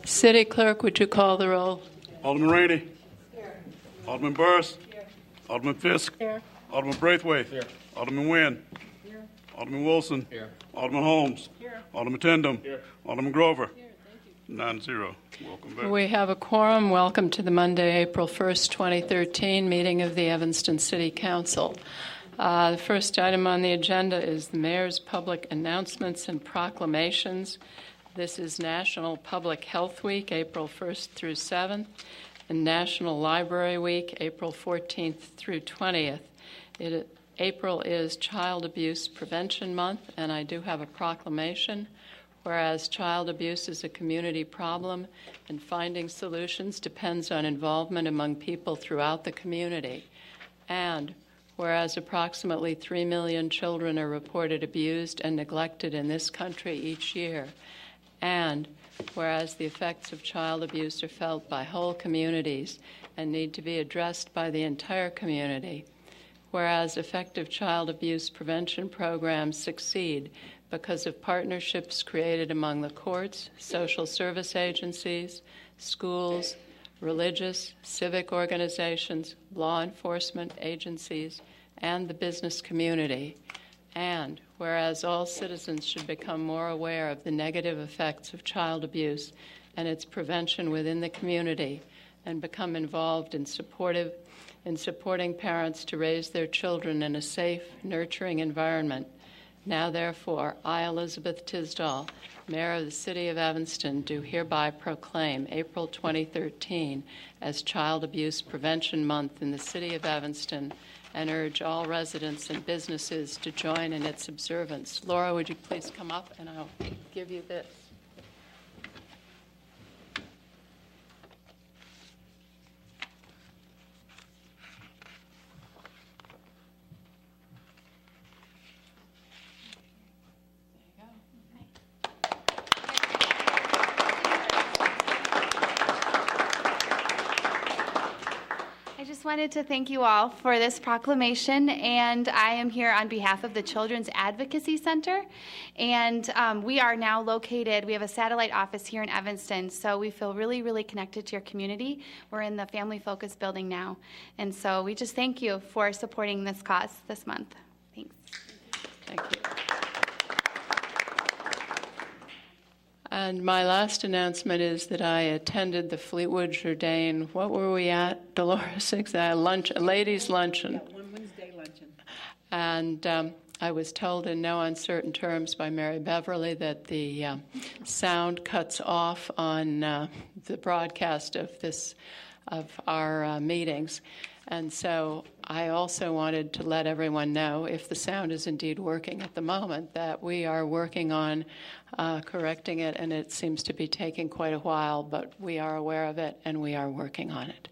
City Clerk, would you call the roll? Alderman Rainey. Here. Alderman Burris. Here. Alderman Fisk. Here. Alderman Braithwaite. Here. Alderman Nguyen. Here. Alderman Wilson. Here. Alderman Holmes. Here. Alderman Tindem. Here. Alderman Grover. Here. Thank you. 9-0. Welcome back. We have a quorum. Welcome to the Monday, April 1st, 2013 meeting of the Evanston City Council. The first item on the agenda is the Mayor's public announcements and proclamations. This is National Public Health Week, April 1st through 7th, and National Library Week, April 14th through 20th. April is Child Abuse Prevention Month, and I do have a proclamation. Whereas child abuse is a community problem and finding solutions depends on involvement among people throughout the community. And whereas approximately 3 million children are reported abused and neglected in this country each year. And whereas the effects of child abuse are felt by whole communities and need to be addressed by the entire community. Whereas effective child abuse prevention programs succeed because of partnerships created among the courts, social service agencies, schools, religious, civic organizations, law enforcement agencies, and the business community. And whereas all citizens should become more aware of the negative effects of child abuse and its prevention within the community and become involved in supporting parents to raise their children in a safe, nurturing environment. Now, therefore, I, Elizabeth Tisdall, Mayor of the City of Evanston, do hereby proclaim April 2013 as Child Abuse Prevention Month in the City of Evanston and urge all residents and businesses to join in its observance. Laura, would you please come up and I'll give you this. Wanted to thank you all for this proclamation, and I am here on behalf of the Children's Advocacy Center, and we are now located, we have a satellite office here in Evanston, so we feel really, really connected to your community. We're in the Family Focus building now, and so we just thank you for supporting this cause this month. Thanks. Thank you. And my last announcement is that I attended the Fleetwood Jourdain, what were we at, Dolores? Ladies' luncheon. Yeah, one Wednesday luncheon. And I was told in no uncertain terms by Mary Beverly that the sound cuts off on the broadcast of our meetings. And so I also wanted to let everyone know, if the sound is indeed working at the moment, that we are working on correcting it, and it seems to be taking quite a while, but we are aware of it and we are working on it.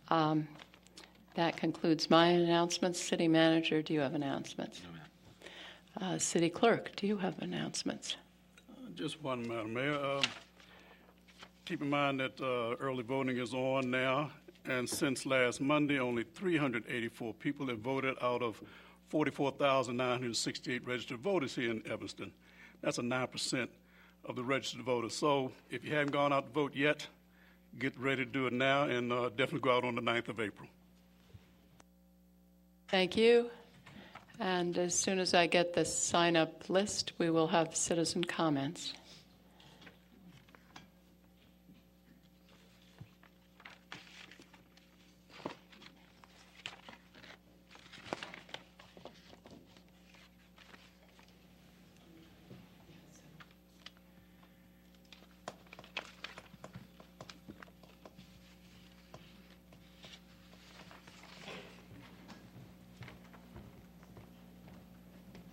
That concludes my announcements. City Manager, do you have announcements? No, ma'am. City Clerk, do you have announcements? Just one, Madam Mayor. Keep in mind that early voting is on now, and since last Monday, only 384 people have voted out of 44,968 registered voters here in Evanston. That's a 9% of the registered voters. So if you haven't gone out to vote yet, get ready to do it now, and definitely go out on the 9th of April. Thank you. And as soon as I get the sign-up list, we will have citizen comments.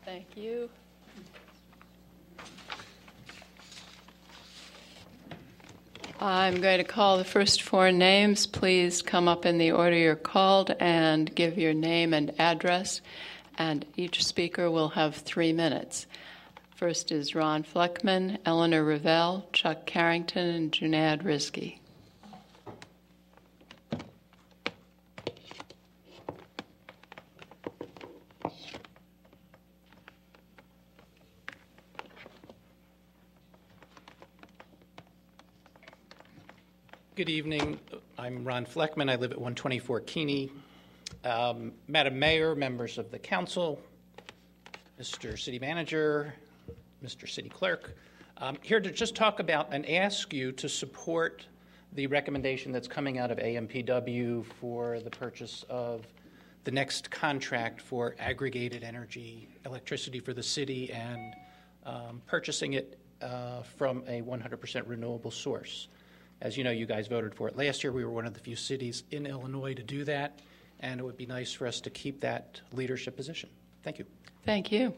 Thank you. I'm going to call the first four names. Please come up in the order you're called and give your name and address, and each speaker will have 3 minutes. First is Ron Fleckman, Eleanor Revelle, Chuck Carrington, and Junaid Rizki. Good evening. I'm Ron Fleckman. I live at 124 Keeney. Madam Mayor, members of the council, Mr. City Manager, Mr. City Clerk, I'm here to just talk about and ask you to support the recommendation that's coming out of AMPW for the purchase of the next contract for aggregated energy electricity for the city and purchasing it from a 100% renewable source. As you know, you guys voted for it last year. We were one of the few cities in Illinois to do that, and it would be nice for us to keep that leadership position. Thank you. Thank you.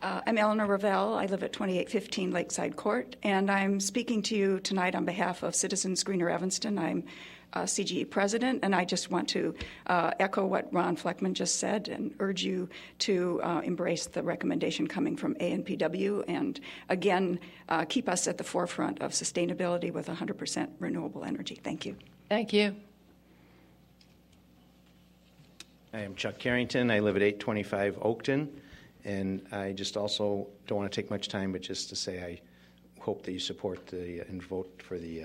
I'm Eleanor Revelle. I live at 2815 Lakeside Court, and I'm speaking to you tonight on behalf of Citizens Greener Evanston. I'm CGE president, and I just want to echo what Ron Fleckman just said and urge you to embrace the recommendation coming from ANPW and, again, keep us at the forefront of sustainability with 100% renewable energy. Thank you. Thank you. I am Chuck Carrington. I live at 825 Oakton, and I just also don't want to take much time, but just to say I hope that you support the and vote for the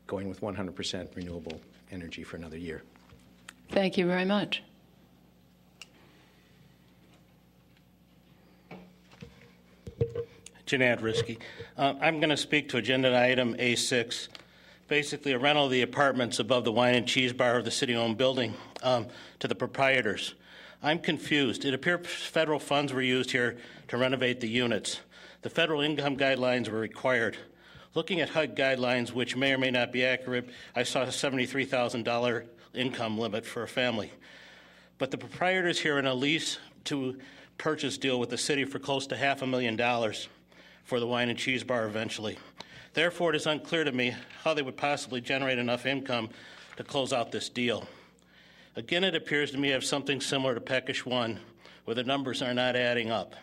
going with 100% renewable energy for another year. Thank you very much. Junaid Rizki. I'm going to speak to agenda item A6, basically a rental of the apartments above the wine and cheese bar of the city-owned building to the proprietors. I'm confused. It appears federal funds were used here to renovate the units. The federal income guidelines were required. Looking at HUD guidelines, which may or may not be accurate, I saw a $73,000 income limit for a family. But the proprietors here in a lease to purchase deal with the city for close to $500,000 for the wine and cheese bar eventually. Therefore, it is unclear to me how they would possibly generate enough income to close out this deal. Again, it appears to me to have something similar to Peckish 1, where the numbers are not adding up.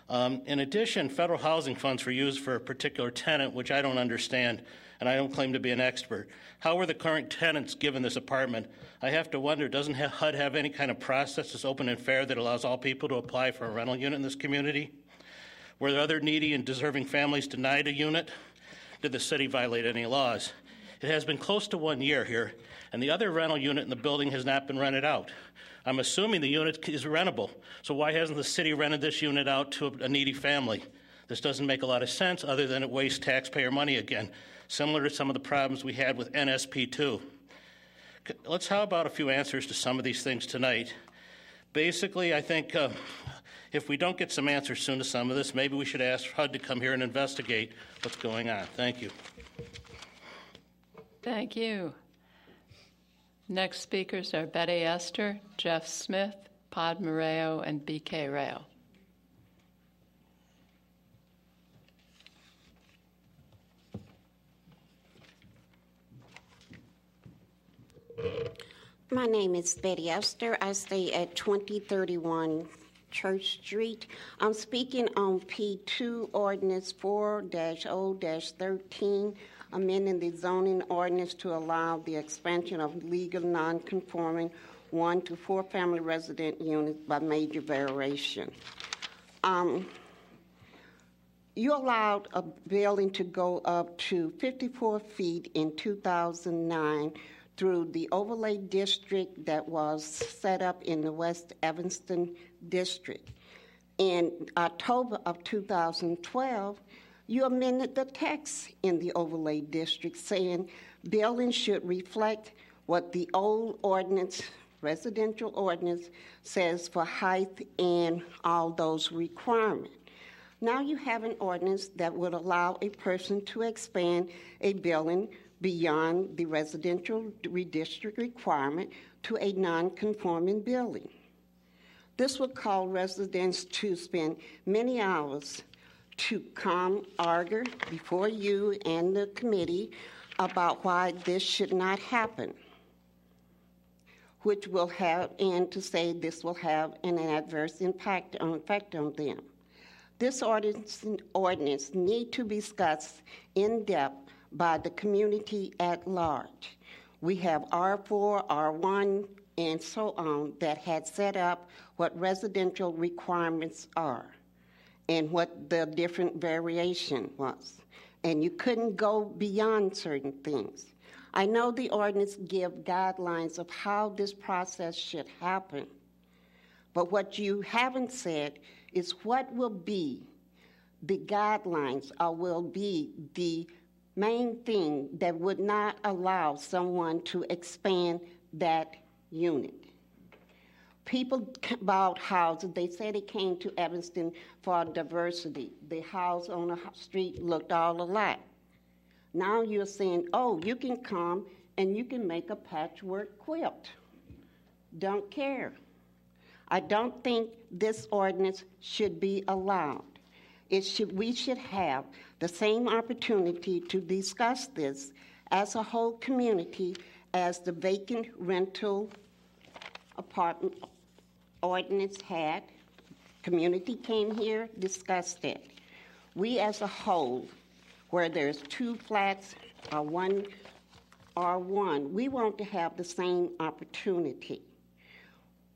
In addition, federal housing funds were used for a particular tenant, which I don't understand, and I don't claim to be an expert. How were the current tenants given this apartment? I have to wonder, doesn't HUD have any kind of process that's open and fair that allows all people to apply for a rental unit in this community? Were there other needy and deserving families denied a unit? Did the city violate any laws? It has been close to 1 year here, and the other rental unit in the building has not been rented out. I'm assuming the unit is rentable, so why hasn't the city rented this unit out to a needy family? This doesn't make a lot of sense other than it wastes taxpayer money again, similar to some of the problems we had with NSP2. How about a few answers to some of these things tonight? Basically, I think if we don't get some answers soon to some of this, maybe we should ask HUD to come here and investigate what's going on. Thank you. Thank you. Next speakers are Betty Esther, Jeff Smith, Pod Moreo, and BK Rayo. My name is Betty Esther. I stay at 2031 Church Street. I'm speaking on P2 Ordinance 4-0-13, amending the zoning ordinance to allow the expansion of legal non-conforming 1 to 4 family resident units by major variation. You allowed a building to go up to 54 feet in 2009 through the overlay district that was set up in the West Evanston district. In October of 2012, you amended the text in the overlay district saying buildings should reflect what the old ordinance, residential ordinance, says for height and all those requirements. Now you have an ordinance that would allow a person to expand a building beyond the residential redistrict requirement to a non-conforming building. This would cause residents to spend many hours to come argue before you and the committee about why this should not happen, which will have, and to say this will have an adverse effect on them. This ordinance need to be discussed in depth by the community at large. We have R4, R1, and so on that had set up what residential requirements are and what the different variation was. And you couldn't go beyond certain things. I know the ordinance give guidelines of how this process should happen, but what you haven't said is what will be the guidelines or will be the main thing that would not allow someone to expand that unit. People bought houses. They said they came to Evanston for diversity. The house on the street looked all alike. Now you're saying, oh, you can come and you can make a patchwork quilt. Don't care. I don't think this ordinance should be allowed. We should have the same opportunity to discuss this as a whole community as the vacant rental apartment ordinance had. Community came here, discussed it. We as a whole, where there's 2 flats or 1 R1, we want to have the same opportunity.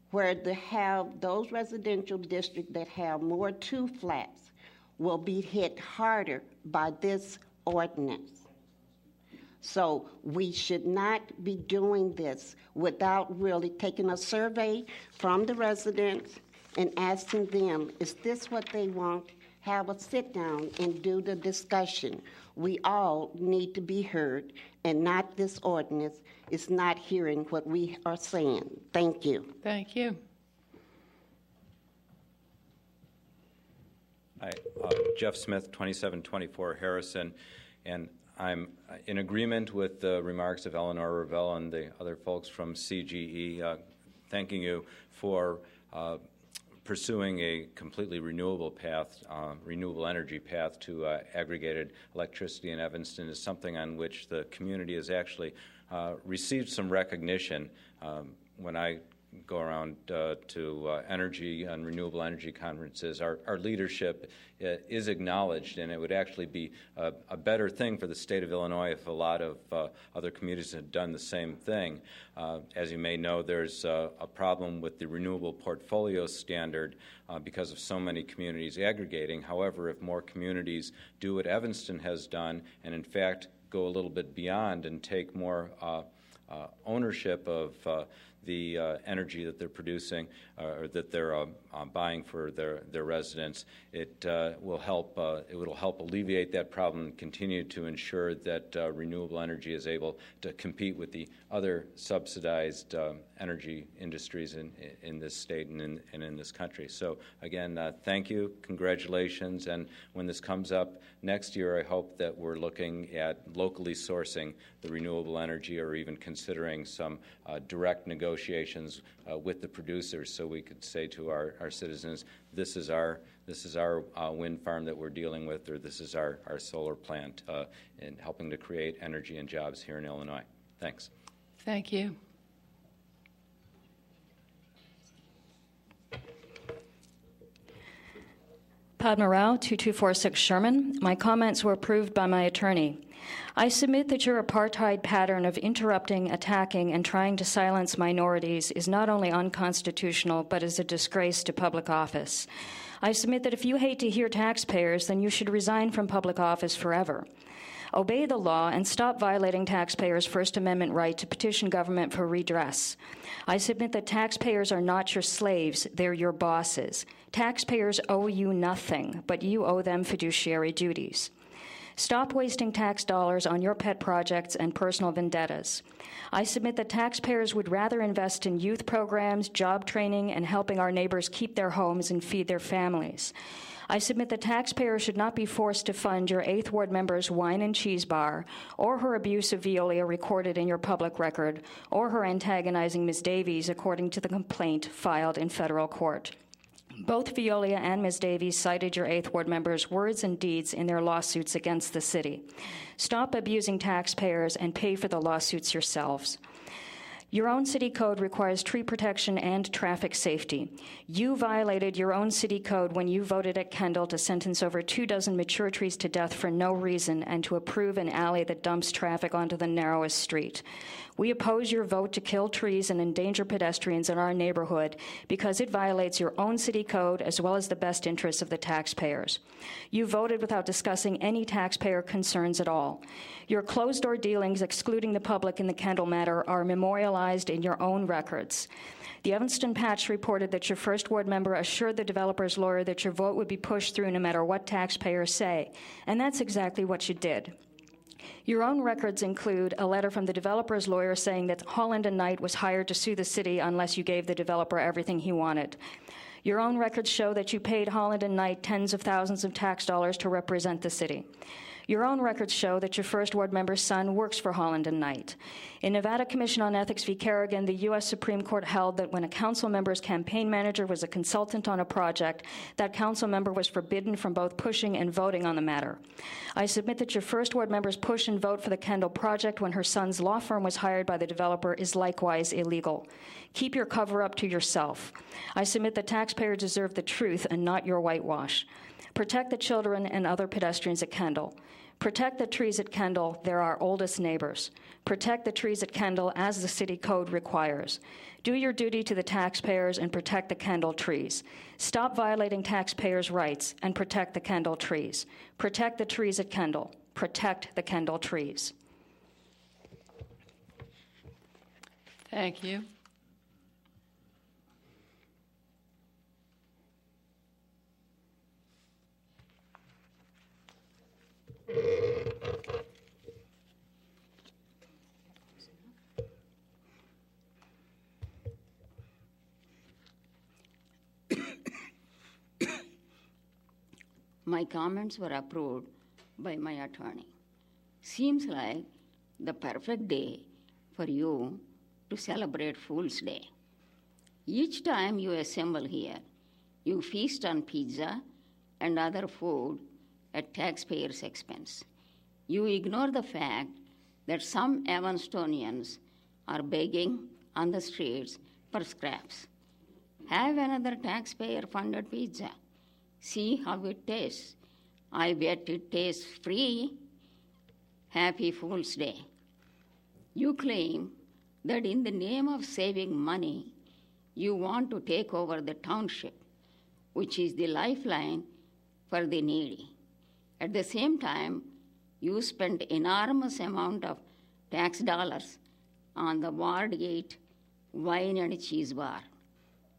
Where they have those residential districts that have more 2 flats will be hit harder by this ordinance. So we should not be doing this without really taking a survey from the residents and asking them, is this what they want? Have a sit down and do the discussion. We all need to be heard, and not this ordinance is not hearing what we are saying. Thank you. Thank you. Hi, Jeff Smith, 2724 Harrison, and I'm in agreement with the remarks of Eleanor Ravel and the other folks from CGE, thanking you for pursuing a completely renewable path, renewable energy path to aggregated electricity in Evanston is something on which the community has actually received some recognition. When I go around to energy and renewable energy conferences, our leadership is acknowledged, and it would actually be a better thing for the state of Illinois if a lot of other communities had done the same thing. As you may know, there's a problem with the renewable portfolio standard because of so many communities aggregating. However, if more communities do what Evanston has done, and in fact go a little bit beyond and take more ownership of the energy that they're producing or that they're buying for their residents, it will help alleviate that problem and continue to ensure that renewable energy is able to compete with the other subsidized energy industries in this state and in this country. So again, thank you, congratulations, and when this comes up next year, I hope that we're looking at locally sourcing the renewable energy or even considering some direct negotiations with the producers, so we could say to our citizens, this is our wind farm that we're dealing with, or this is our solar plant, in helping to create energy and jobs here in Illinois. Thanks. Thank you. Padma Rao, 2246 Sherman. My comments were approved by my attorney. I submit that your apartheid pattern of interrupting, attacking, and trying to silence minorities is not only unconstitutional, but is a disgrace to public office. I submit that if you hate to hear taxpayers, then you should resign from public office forever. Obey the law and stop violating taxpayers' First Amendment right to petition government for redress. I submit that taxpayers are not your slaves, they're your bosses. Taxpayers owe you nothing, but you owe them fiduciary duties. Stop wasting tax dollars on your pet projects and personal vendettas. I submit that taxpayers would rather invest in youth programs, job training, and helping our neighbors keep their homes and feed their families. I submit that taxpayers should not be forced to fund your 8th Ward member's wine and cheese bar, or her abuse of Veolia recorded in your public record, or her antagonizing Ms. Davies according to the complaint filed in federal court. Both Veolia and Ms. Davies cited your 8th Ward members' words and deeds in their lawsuits against the city. Stop abusing taxpayers and pay for the lawsuits yourselves. Your own city code requires tree protection and traffic safety. You violated your own city code when you voted at Kendall to sentence over 24 mature trees to death for no reason and to approve an alley that dumps traffic onto the narrowest street. We oppose your vote to kill trees and endanger pedestrians in our neighborhood because it violates your own city code as well as the best interests of the taxpayers. You voted without discussing any taxpayer concerns at all. Your closed-door dealings excluding the public in the Kendall matter are memorialized in your own records. The Evanston Patch reported that your first ward member assured the developer's lawyer that your vote would be pushed through no matter what taxpayers say, and that's exactly what you did. Your own records include a letter from the developer's lawyer saying that Holland & Knight was hired to sue the city unless you gave the developer everything he wanted. Your own records show that you paid Holland & Knight tens of thousands of tax dollars to represent the city. Your own records show that your first ward member's son works for Holland & Knight. In Nevada Commission on Ethics v. Kerrigan, the U.S. Supreme Court held that when a council member's campaign manager was a consultant on a project, that council member was forbidden from both pushing and voting on the matter. I submit that your first ward member's push and vote for the Kendall project when her son's law firm was hired by the developer is likewise illegal. Keep your cover-up to yourself. I submit that taxpayers deserve the truth and not your whitewash. Protect the children and other pedestrians at Kendall. Protect the trees at Kendall, they're our oldest neighbors. Protect the trees at Kendall as the city code requires. Do your duty to the taxpayers and protect the Kendall trees. Stop violating taxpayers' rights and protect the Kendall trees. Protect the trees at Kendall. Protect the Kendall trees. Thank you. My comments were approved by my attorney. Seems like the perfect day for you to celebrate Fool's Day. Each time you assemble here, you feast on pizza and other food at taxpayers' expense. You ignore the fact that some Evanstonians are begging on the streets for scraps. Have another taxpayer-funded pizza. See how it tastes. I bet it tastes free. Happy Fool's Day. You claim that in the name of saving money, you want to take over the township, which is the lifeline for the needy. At the same time, you spend enormous amount of tax dollars on the Ward 8 wine and cheese bar.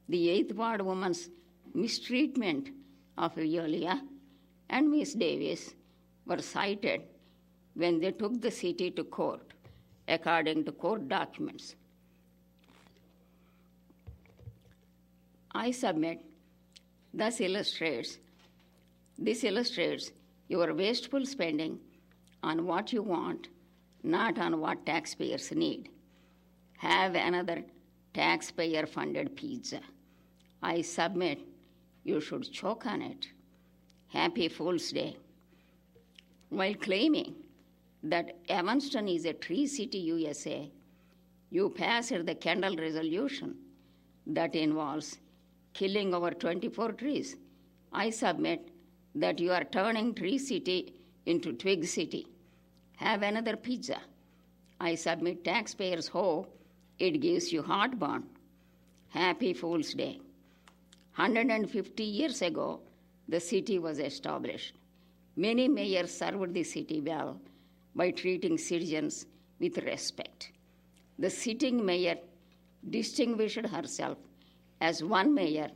The 8th Ward woman's mistreatment of Veolia and Ms. Davis were cited when they took the city to court, according to court documents. I submit this illustrates your wasteful spending on what you want, not on what taxpayers need. Have another taxpayer-funded pizza. I submit you should choke on it. Happy Fool's Day. While claiming that Evanston is a tree city USA, you passed the Kendall resolution that involves killing over 24 trees. I submit that you are turning Tree City into Twig City. Have another pizza. I submit taxpayers' hope it gives you heartburn. Happy Fool's Day. 150 years ago, the city was established. Many mayors served the city well by treating citizens with respect. The sitting mayor distinguished herself as one mayor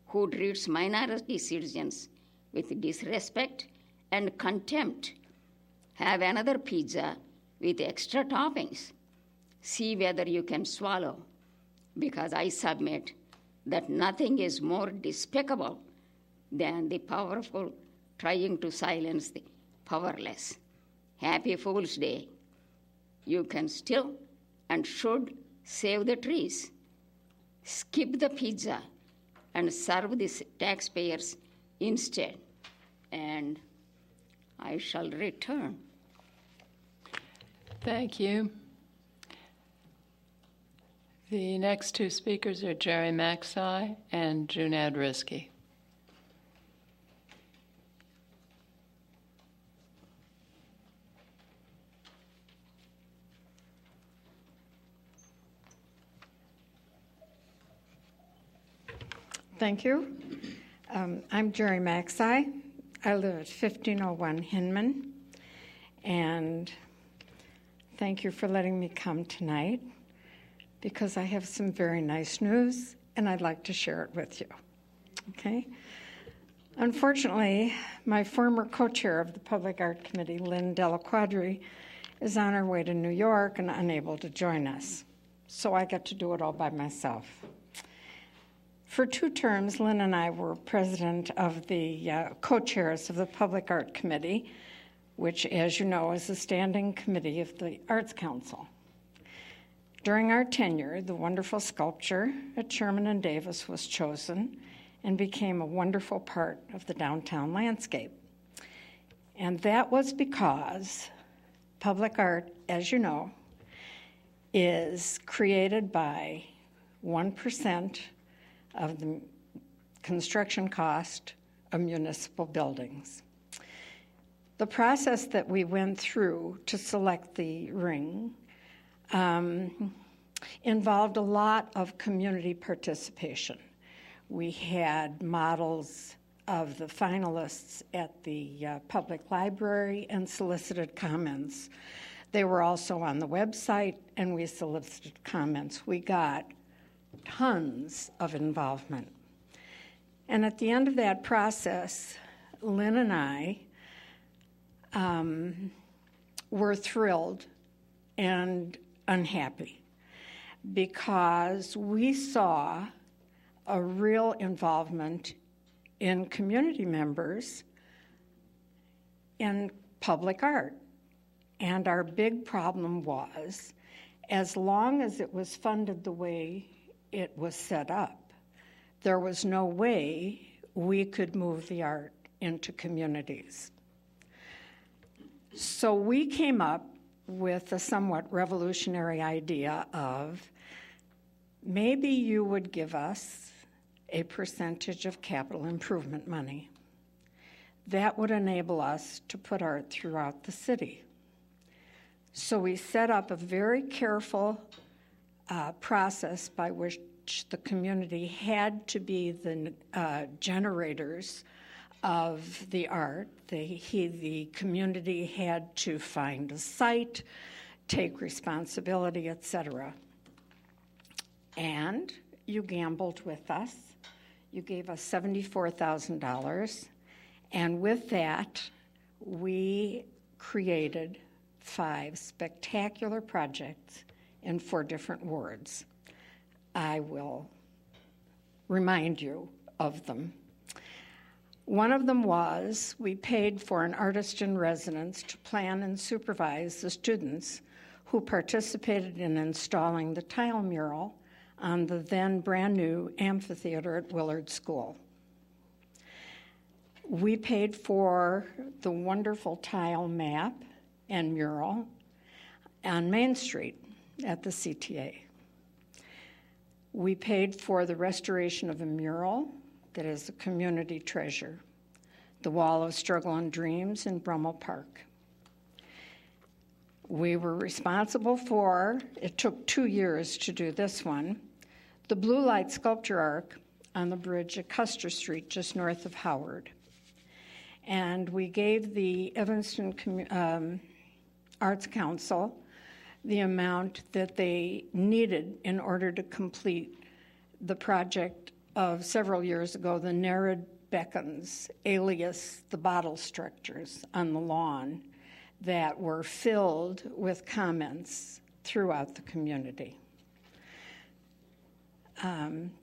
who treats minority citizens with disrespect and contempt. Have another pizza with extra toppings. See whether you can swallow, because I submit that nothing is more despicable than the powerful trying to silence the powerless. Happy Fool's Day. You can still and should save the trees. Skip the pizza and serve the taxpayers instead, and I shall return. Thank you. The next two speakers are Jerry Maxey and Junad Risky. Thank you. I'm Jerry Maxey. I live at 1501 Hinman, and thank you for letting me come tonight because I have some very nice news and I'd like to share it with you. Okay? Unfortunately, my former co-chair of the Public Art Committee, Lynn Della Quadri, is on her way to New York and unable to join us. So I get to do it all by myself. For 2 terms, Lynn and I were president of the co-chairs of the Public Art Committee, which, as you know, is a standing committee of the Arts Council. During our tenure, the wonderful sculpture at Sherman and Davis was chosen and became a wonderful part of the downtown landscape. And that was because public art, as you know, is created by 1% of the construction cost of municipal buildings. The process that we went through to select the ring involved a lot of community participation. We had models of the finalists at the public library and solicited comments. They were also on the website, and we solicited comments. We got tons of involvement. And at the end of that process, Lynn and I were thrilled and unhappy because we saw a real involvement in community members in public art. And our big problem was, as long as it was funded the way it was set up, there was no way we could move the art into communities. So we came up with a somewhat revolutionary idea of maybe you would give us a percentage of capital improvement money. That would enable us to put art throughout the city. So we set up a very careful process by which the community had to be the generators of the art. The community had to find a site, take responsibility, etc. And you gambled with us. You gave us $74,000. And with that, we created 5 spectacular projects in 4 different wards. I will remind you of them. One of them was we paid for an artist in residence to plan and supervise the students who participated in installing the tile mural on the then brand new amphitheater at Willard School. We paid for the wonderful tile map and mural on Main Street at the CTA. We paid for the restoration of a mural that is a community treasure, the Wall of Struggle and Dreams in Brummel Park. We were responsible for, it took 2 years to do this one, the Blue Light Sculpture Arc on the bridge at Custer Street, just north of Howard. And we gave the Evanston Arts Council the amount that they needed in order to complete the project of several years ago, the Nereid Beckons, alias the bottle structures on the lawn that were filled with comments throughout the community.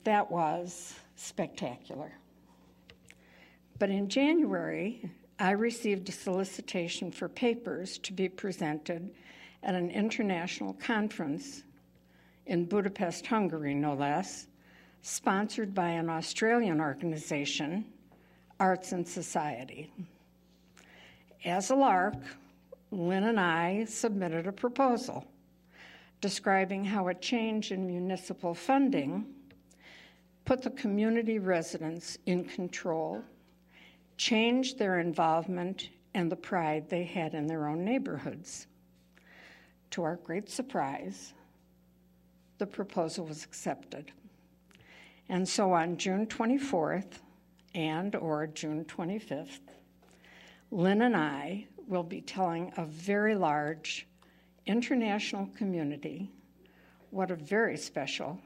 That was spectacular. But in January, I received a solicitation for papers to be presented at an international conference in Budapest, Hungary, no less, sponsored by an Australian organization, Arts and Society. As a lark, Lynn and I submitted a proposal describing how a change in municipal funding put the community residents in control, changed their involvement and the pride they had in their own neighborhoods. To our great surprise, the proposal was accepted. And so on June 24th or June 25th, Lynn and I will be telling a very large international community what a very special,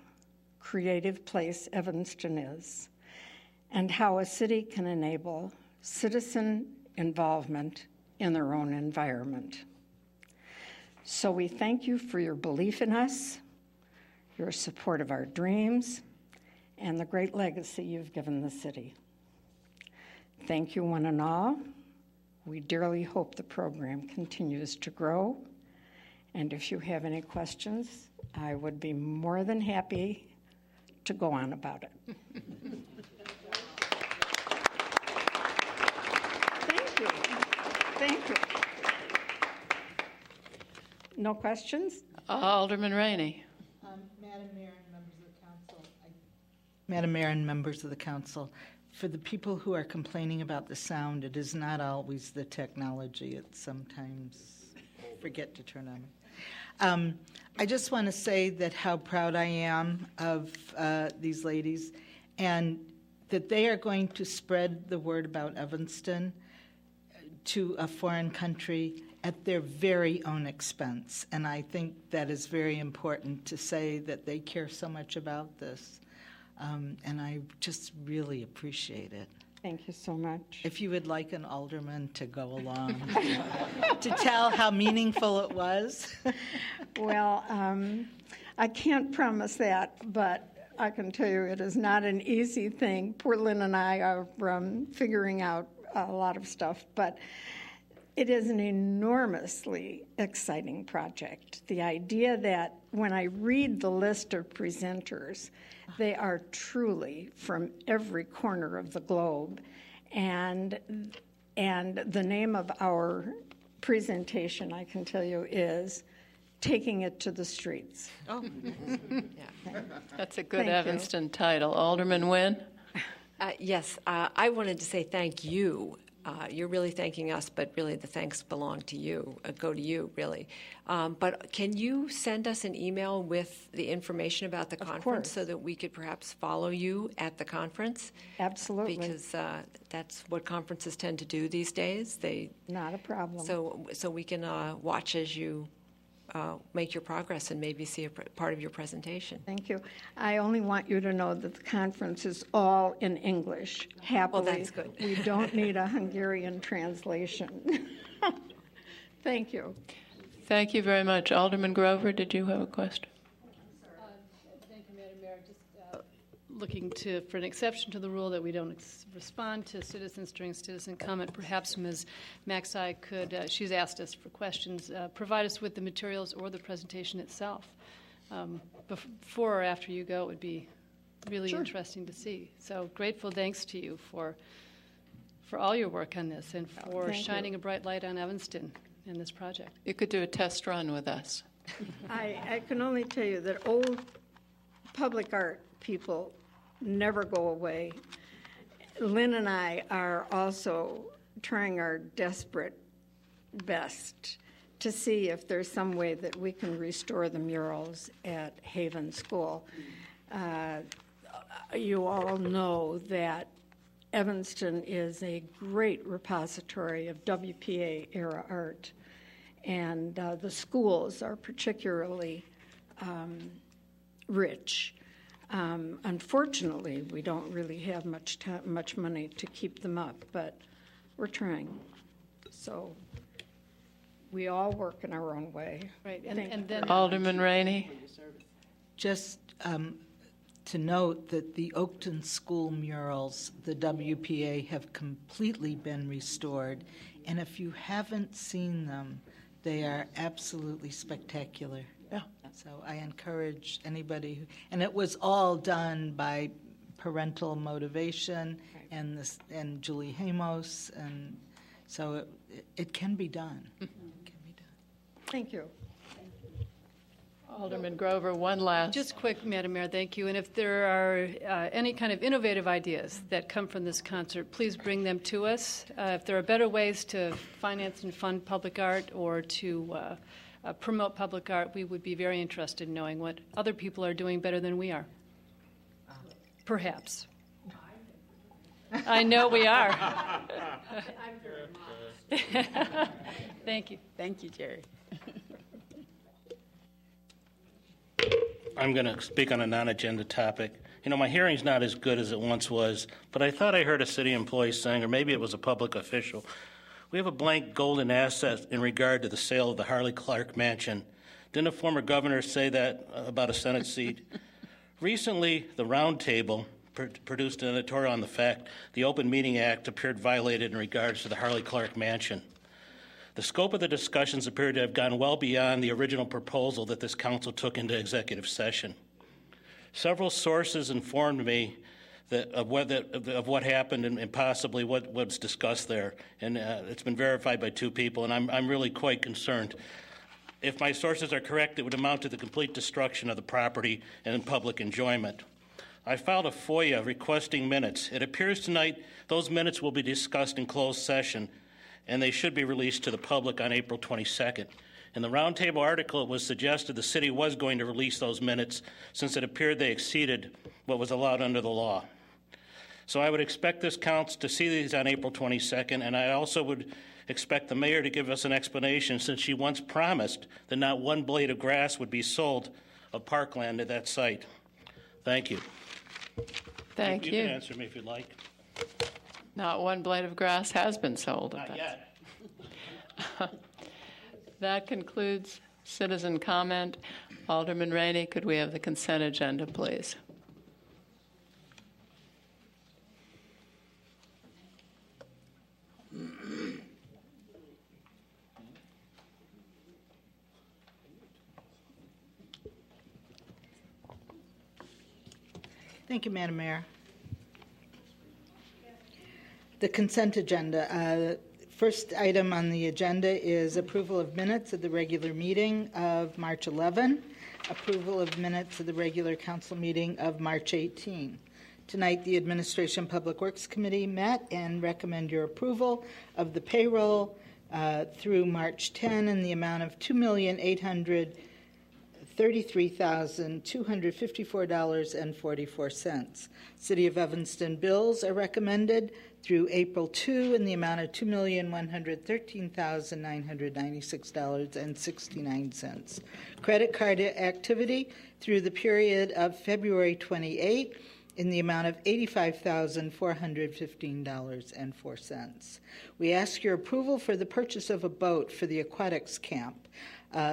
creative place Evanston is, and how a city can enable citizen involvement in their own environment. So we thank you for your belief in us, your support of our dreams, and the great legacy you've given the city. Thank you, one and all. We dearly hope the program continues to grow. And if you have any questions, I would be more than happy to go on about it. Thank you. Thank you. No questions? Alderman Rainey. Madam Mayor and members of the council. Madam Mayor and members of the council, for the people who are complaining about the sound, it is not always the technology. It's sometimes forget to turn on. I just want to say that how proud I am of these ladies, and that they are going to spread the word about Evanston to a foreign country at their very own expense. And I think that is very important to say that they care so much about this. And I just really appreciate it. Thank you so much. If you would like an alderman to go along to tell how meaningful it was. Well, I can't promise that, but I can tell you it is not an easy thing. Poor Lynn and I are figuring out a lot of stuff, but it is an enormously exciting project. The idea that when I read the list of presenters, they are truly from every corner of the globe. And the name of our presentation, I can tell you, is Taking It to the Streets. Oh, yeah. That's a good Thank Evanston title. Alderman Nguyen? Yes, I wanted to say thank you. You're really thanking us, but really the thanks belong to you, go to you, really. But can you send us an email with the information about the conference so that we could perhaps follow you at the conference? Absolutely. Because that's what conferences tend to do these days. Not a problem. So we can watch as you make your progress and maybe see a part of your presentation. Thank you. I only want you to know that the conference is all in English. Happily, well, that's good. We don't need a Hungarian translation. Thank you. Thank you very much. Alderman Grover, did you have a question? Thank you, Madam Mayor. Just looking for an exception to the rule that we don't respond to citizens during citizen comment. Perhaps Ms. Maxey could, she's asked us for questions, provide us with the materials or the presentation itself. Before or after you go, it would be really interesting to see. So grateful thanks to you for all your work on this and for shining a bright light on Evanston in this project. You could do a test run with us. I can only tell you that old public art people never go away. Lynn and I are also trying our desperate best to see if there's some way that we can restore the murals at Haven School. You all know that Evanston is a great repository of WPA-era art, and the schools are particularly rich. Unfortunately, we don't really have much money to keep them up, but we're trying. So we all work in our own way. Right, and then Alderman Rainey. Just to note that the Oakton School murals, the WPA, have completely been restored. And if you haven't seen them, they are absolutely spectacular. Yeah. So I encourage anybody, and it was all done by parental motivation and Julie Hamos, and so it can be done. It can be done. Thank you. Alderman Grover, one last. Just quick, Madam Mayor, thank you. And if there are any kind of innovative ideas that come from this concert, please bring them to us. If there are better ways to finance and fund public art or to promote public art, we would be very interested in knowing what other people are doing better than we are. Perhaps. I know we are. Thank you. Thank you, Jerry. I'm going to speak on a non-agenda topic. You know, my hearing's not as good as it once was, but I thought I heard a city employee saying, or maybe it was a public official, we have a blank golden asset in regard to the sale of the Harley Clark Mansion. Didn't a former governor say that about a Senate seat? Recently, the Round Table produced an editorial on the fact the Open Meeting Act appeared violated in regards to the Harley Clark Mansion. The scope of the discussions appeared to have gone well beyond the original proposal that this council took into executive session. Several sources informed me of what happened and possibly what was discussed there, and it's been verified by two people, and I'm really quite concerned. If my sources are correct, it would amount to the complete destruction of the property and public enjoyment. I filed a FOIA requesting minutes. It appears tonight those minutes will be discussed in closed session, and they should be released to the public on April 22nd. In the Roundtable article, it was suggested the city was going to release those minutes since it appeared they exceeded what was allowed under the law. So I would expect this council to see these on April 22nd, and I also would expect the mayor to give us an explanation since she once promised that not one blade of grass would be sold of parkland at that site. Thank you. Thank you. You can answer me if you'd like. Not one blade of grass has been sold. Not yet. That concludes citizen comment. Alderman Rainey, could we have the consent agenda, please? Thank you, Madam Mayor. The consent agenda. First item on the agenda is approval of minutes of the regular meeting of March 11, approval of minutes of the regular council meeting of March 18. Tonight, the Administration Public Works Committee met and recommend your approval of the payroll through March 10 in the amount of $2,833,254.44. City of Evanston bills are recommended through April 2 in the amount of $2,113,996.69. Credit card activity through the period of February 28 in the amount of $85,415.04. We ask your approval for the purchase of a boat for the aquatics camp.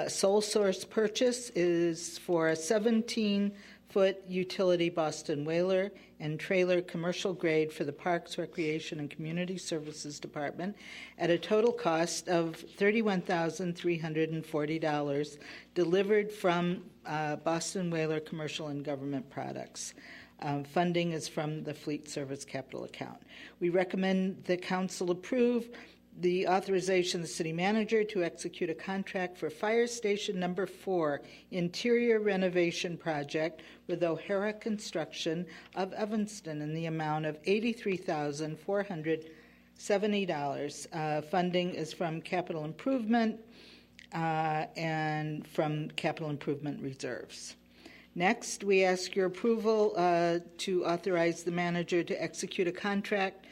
Sole source purchase is for a 17-foot utility Boston whaler and trailer commercial grade for the Parks, Recreation, and Community Services Department at a total cost of $31,340, delivered from Boston Whaler Commercial and Government Products. Funding is from the Fleet Service Capital Account. We recommend the council approve the authorization of the city manager to execute a contract for Fire Station Number 4 interior renovation project with O'Hara Construction of Evanston in the amount of $83,470. Funding is from capital improvement and from capital improvement reserves. Next, we ask your approval to authorize the manager to execute a contract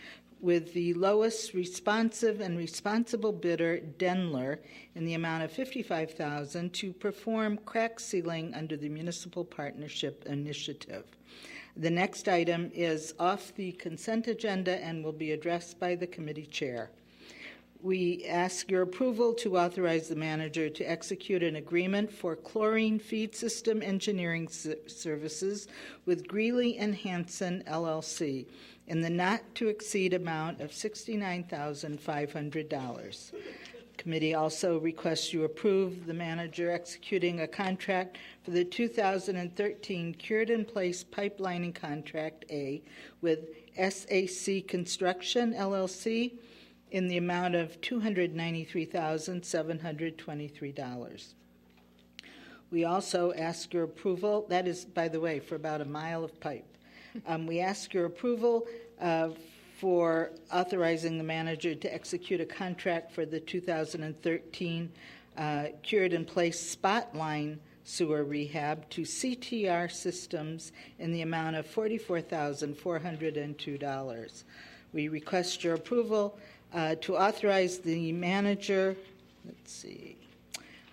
with the lowest responsive and responsible bidder, Denler, in the amount of $55,000 to perform crack sealing under the Municipal Partnership Initiative. The next item is off the consent agenda and will be addressed by the committee chair. We ask your approval to authorize the manager to execute an agreement for chlorine feed system engineering services with Greeley and Hansen, LLC, in the not-to-exceed amount of $69,500. Committee also requests you approve the manager executing a contract for the 2013 Cured-in-Place Pipelining Contract A with SAC Construction, LLC, in the amount of $293,723. We also ask your approval, that is, by the way, for about a mile of pipe. We ask your approval for authorizing the manager to execute a contract for the 2013 Cured-in-Place Spotline Sewer Rehab to CTR Systems in the amount of $44,402. We request your approval to authorize the manager,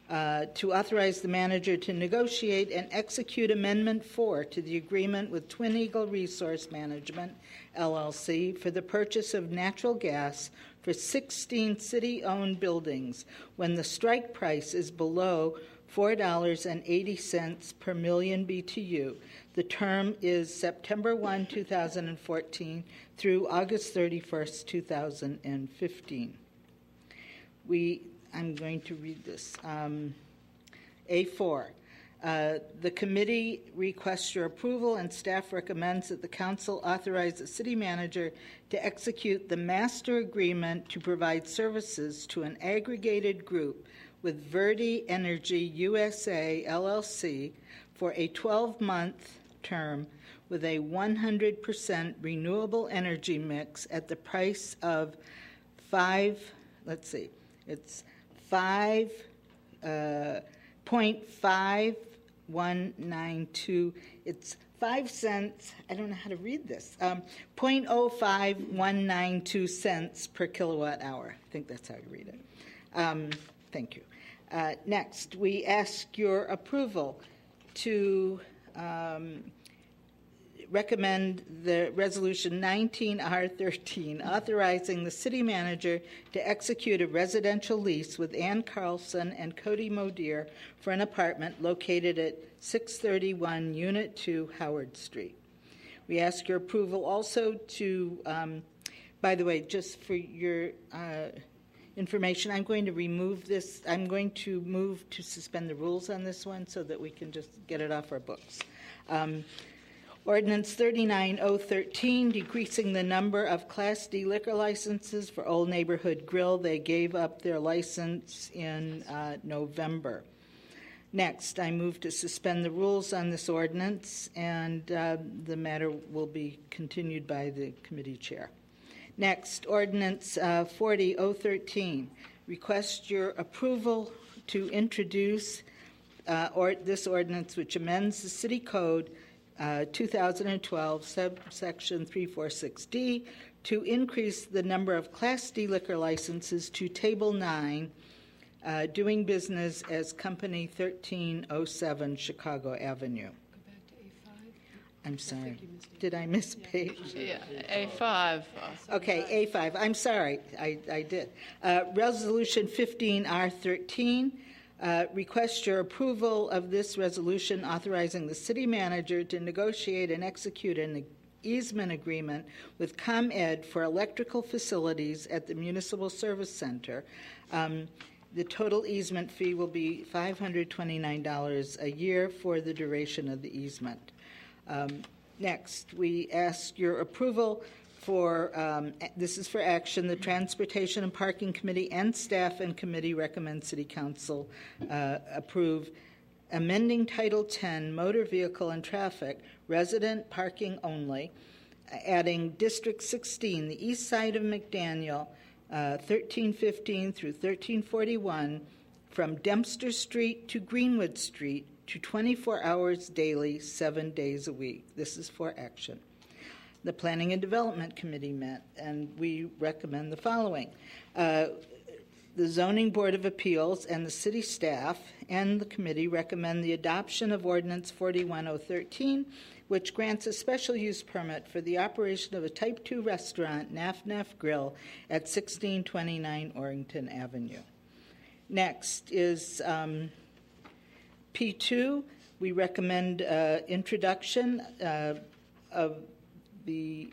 to authorize the manager to negotiate and execute Amendment 4 to the agreement with Twin Eagle Resource Management, LLC, for the purchase of natural gas for 16 city-owned buildings when the strike price is below $4.80 per million BTU. The term is September 1, 2014 through August 31st, 2015. I'm going to read this. A4. The committee requests your approval and staff recommends that the council authorize the city manager to execute the master agreement to provide services to an aggregated group with Verde Energy USA, LLC, for a 12-month term with a 100% renewable energy mix at the price of $5.5192. It's 5 cents, I don't know how to read this, 0.05192 cents per kilowatt hour. I think that's how you read it. Thank you. Next, we ask your approval to recommend the Resolution 19R13, authorizing the city manager to execute a residential lease with Ann Carlson and Cody Modier for an apartment located at 631 Unit 2 Howard Street. We ask your approval also to, by the way, just for your information, I'm going to remove this. I'm going to move to suspend the rules on this one so that we can just get it off our books. Ordinance 39013, decreasing the number of Class D liquor licenses for Old Neighborhood Grill. They gave up their license in November. Next, I move to suspend the rules on this ordinance, and the matter will be continued by the committee chair. Next, Ordinance 40013, request your approval to introduce this ordinance, which amends the City Code 2012, subsection 346D, to increase the number of Class D liquor licenses to Table 9, doing business as Company 1307 Chicago Avenue. I'm sorry. Did I miss a page? Yeah, A5. Okay, A5. I'm sorry. I did. Resolution 15R13. Request your approval of this resolution authorizing the city manager to negotiate and execute an easement agreement with ComEd for electrical facilities at the Municipal Service Center. The total easement fee will be $529 a year for the duration of the easement. Next, we ask your approval this is for action. The Transportation and Parking Committee and staff and committee recommend City Council approve amending Title 10, Motor Vehicle and Traffic, resident parking only, adding District 16, the east side of McDaniel, 1315 through 1341, from Dempster Street to Greenwood Street to 24 hours daily, 7 days a week. This is for action. The Planning and Development Committee met, and we recommend the following. The Zoning Board of Appeals and the city staff and the committee recommend the adoption of Ordinance 41013, which grants a special use permit for the operation of a Type 2 restaurant, Naf Naf Grill, at 1629 Orrington Avenue. Next is P2. We recommend introduction of the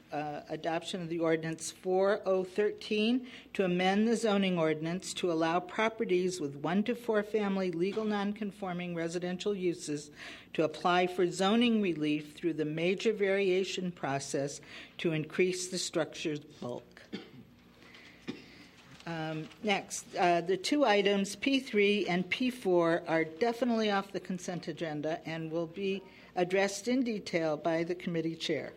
adoption of the ordinance 4013 to amend the zoning ordinance to allow properties with 1 to 4 family legal nonconforming residential uses to apply for zoning relief through the major variation process to increase the structure's bulk. Next, the two items, P3 and P4, are definitely off the consent agenda and will be addressed in detail by the committee chair.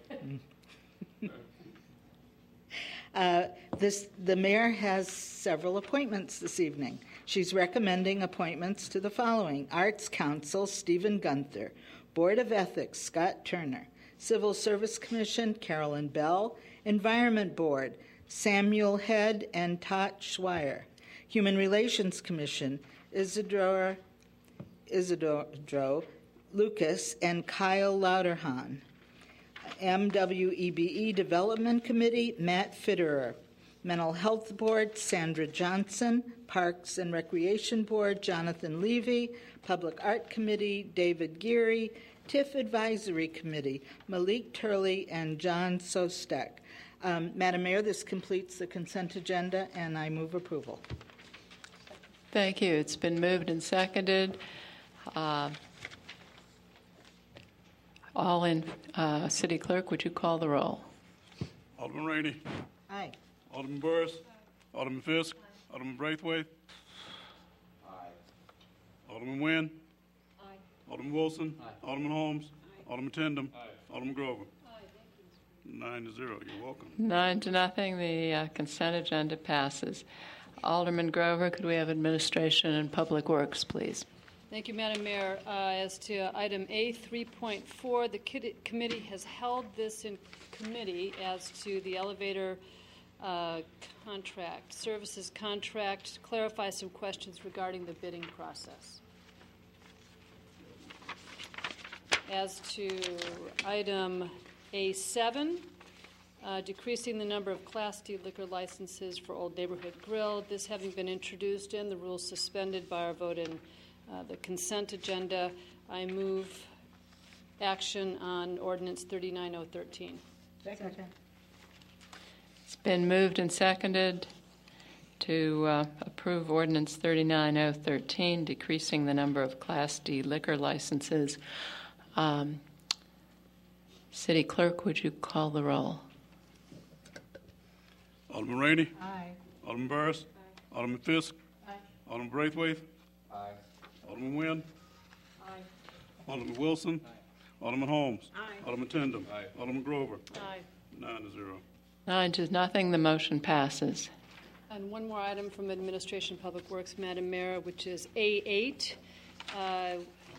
The mayor has several appointments this evening. She's recommending appointments to the following: Arts Council, Stephen Gunther; Board of Ethics, Scott Turner; Civil Service Commission, Carolyn Bell; Environment Board, Samuel Head and Tot Schweier; Human Relations Commission, Isidro Lucas and Kyle Lauterhahn; MWEBE Development Committee, Matt Fitterer; Mental Health Board, Sandra Johnson; Parks and Recreation Board, Jonathan Levy; Public Art Committee, David Geary; TIF Advisory Committee, Malik Turley and John Sostek. Madam Mayor, this completes the consent agenda, and I move approval. Thank you. It's been moved and seconded. All in. City Clerk, would you call the roll? Alderman Rainey. Aye. Alderman Burris. Alderman Fisk. Alderman Braithwaite. Aye. Alderman Nguyen. Aye. Alderman Wilson. Aye. Alderman Holmes. Aye. Alderman Tindem. Aye. Alderman Grover. 9-0. You're welcome. 9-0. The consent agenda passes. Alderman Grover, could we have Administration and Public Works, please? Thank you, Madam Mayor. As to item A 3.4, the committee has held this in committee as to the elevator contract, services contract, to clarify some questions regarding the bidding process. As to item A7, decreasing the number of Class D liquor licenses for Old Neighborhood Grill, this having been introduced and the rules suspended by our vote in the consent agenda, I move action on Ordinance 39013. Second. It's been moved and seconded to approve Ordinance 39013, decreasing the number of Class D liquor licenses. City Clerk, would you call the roll? Alderman Rainey. Aye. Alderman Burris. Aye. Alderman Fisk. Aye. Alderman Braithwaite. Aye. Alderman Nguyen. Aye. Alderman Wilson. Aye. Alderman Holmes. Aye. Alderman Tindem. Aye. Alderman Grover. Aye. 9-0. 9-0. The motion passes. And one more item from Administration Public Works, Madam Mayor, which is A8,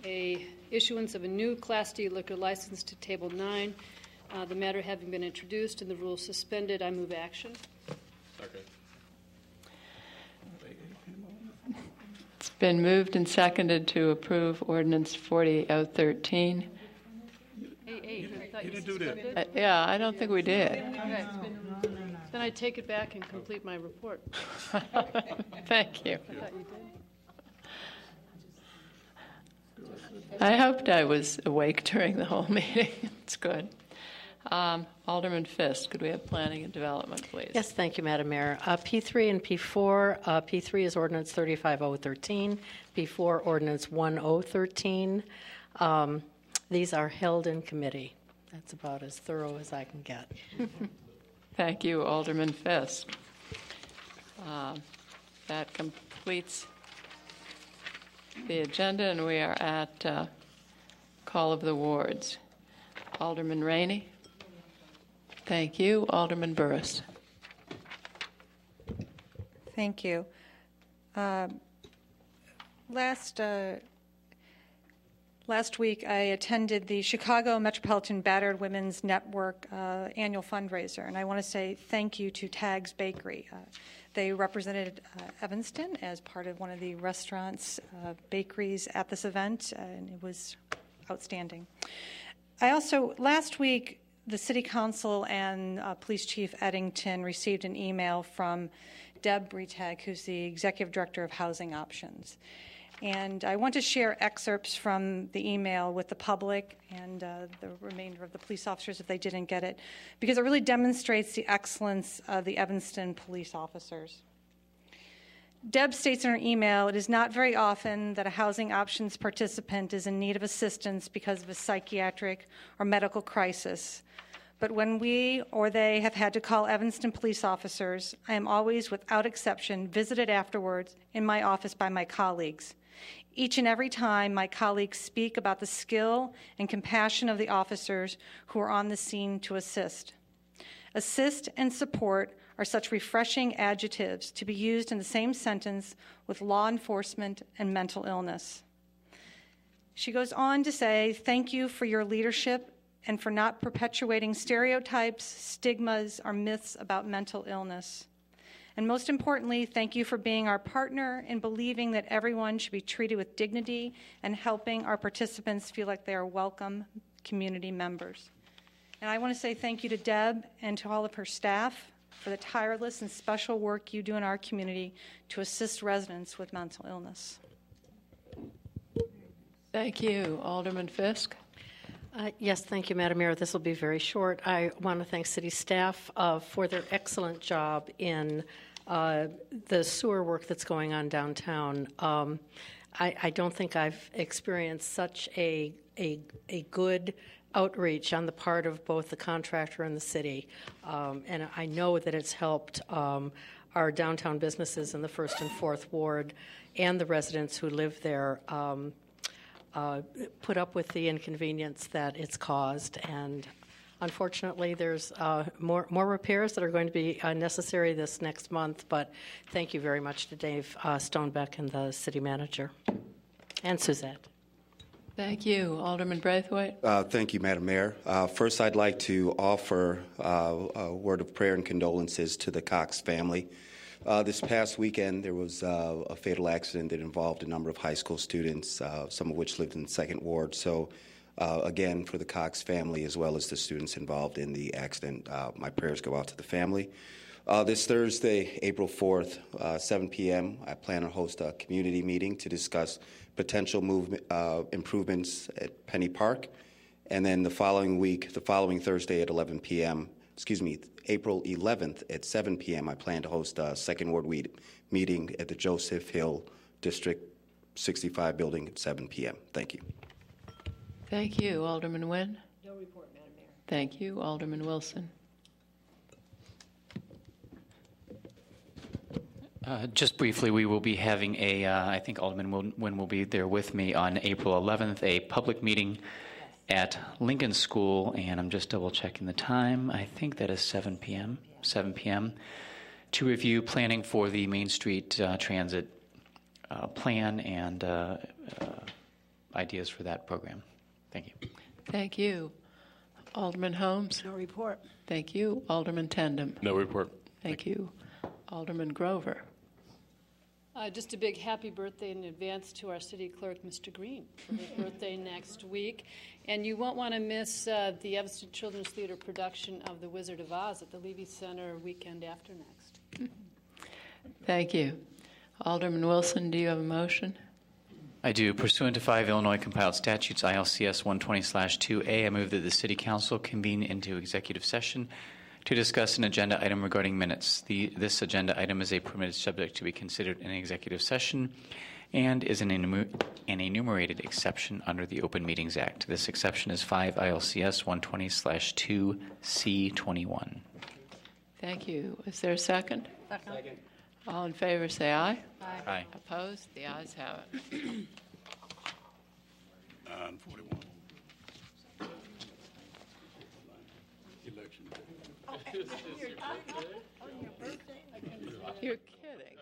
a issuance of a new Class D liquor license to Table 9. The matter having been introduced and the rules suspended, I move action. Second. It's been moved and seconded to approve Ordinance 40013. A8. I thought You you didn't do that. suspended. Yeah, I don't think we did. Okay. Then I take it back and complete my report. Thank you. I thought you did. I hoped I was awake during the whole meeting. It's good. Alderman Fisk, could we have Planning and Development, please? Yes, thank you, Madam Mayor. P3 and P4. P3 is Ordinance 35013. P4, Ordinance 1013. These are held in committee. That's about as thorough as I can get. Thank you, Alderman Fisk. That completes the agenda, and we are at call of the wards. Alderman Rainey. Thank you. Alderman Burris. Thank you. Last week, I attended the Chicago Metropolitan Battered Women's Network annual fundraiser, and I want to say thank you to Tag's Bakery. They represented Evanston as part of one of the restaurants, bakeries at this event, and it was outstanding. Last week, the City Council and Police Chief Eddington received an email from Deb Bretag, who's the Executive Director of Housing Options. And I want to share excerpts from the email with the public and the remainder of the police officers if they didn't get it, because it really demonstrates the excellence of the Evanston police officers. Deb states in her email, "It is not very often that a housing options participant is in need of assistance because of a psychiatric or medical crisis. But when we or they have had to call Evanston police officers, I am always, without exception, visited afterwards in my office by my colleagues. Each and every time, my colleagues speak about the skill and compassion of the officers who are on the scene to assist. Assist and support are such refreshing adjectives to be used in the same sentence with law enforcement and mental illness." She goes on to say, "Thank you for your leadership and for not perpetuating stereotypes, stigmas, or myths about mental illness. And most importantly, thank you for being our partner in believing that everyone should be treated with dignity and helping our participants feel like they are welcome community members." And I want to say thank you to Deb and to all of her staff for the tireless and special work you do in our community to assist residents with mental illness. Thank you. Alderman Fisk. Yes, thank you, Madam Mayor. This will be very short. I want to thank city staff for their excellent job in the sewer work that's going on downtown. I don't think I've experienced such a good outreach on the part of both the contractor and the city. And I know that it's helped our downtown businesses in the 1st and 4th Ward and the residents who live there put up with the inconvenience that it's caused. And unfortunately, there's more repairs that are going to be necessary this next month. But thank you very much to Dave Stonebeck and the city manager, and Suzette. Thank you. Alderman Braithwaite. Thank you, Madam Mayor. First, I'd like to offer a word of prayer and condolences to the Cox family. This past weekend, there was a fatal accident that involved a number of high school students, some of which lived in the 2nd Ward. So, again, for the Cox family as well as the students involved in the accident, my prayers go out to the family. This Thursday, April 4th, 7 p.m., I plan to host a community meeting to discuss potential improvements at Penny Park. And then the following Thursday at 11 p.m., April 11th at 7 p.m., I plan to host a 2nd Ward meeting at the Joseph Hill District 65 building at 7 p.m. Thank you. Thank you. Alderman Nguyen. No report, Madam Mayor. Thank you. Alderman Wilson. Just briefly, we will be having I think Alderman Nguyen will be there with me on April 11th, a public meeting at Lincoln School, and I'm just double checking the time. I think that is 7 p.m. 7 p.m. to review planning for the Main Street transit plan and ideas for that program. Thank you. Thank you. Alderman Holmes. No report. Thank you. Alderman Tandem. No report. Thank you. Alderman Grover. Just a big happy birthday in advance to our city clerk, Mr. Green, for his birthday next week. And you won't want to miss the Evanston Children's Theater production of The Wizard of Oz at the Levy Center weekend after next. Thank you. Alderman Wilson, do you have a motion? I do. Pursuant to 5 Illinois compiled statutes, ILCS 120/2A, I move that the City Council convene into executive session to discuss an agenda item regarding minutes. This agenda item is a permitted subject to be considered in executive session and is an enumerated exception under the Open Meetings Act. This exception is 5 ILCS 120/2C21. Thank you. Is there a second? Second. All in favor, say aye. Aye. Opposed? The ayes have it. 9:41. Election. You're kidding.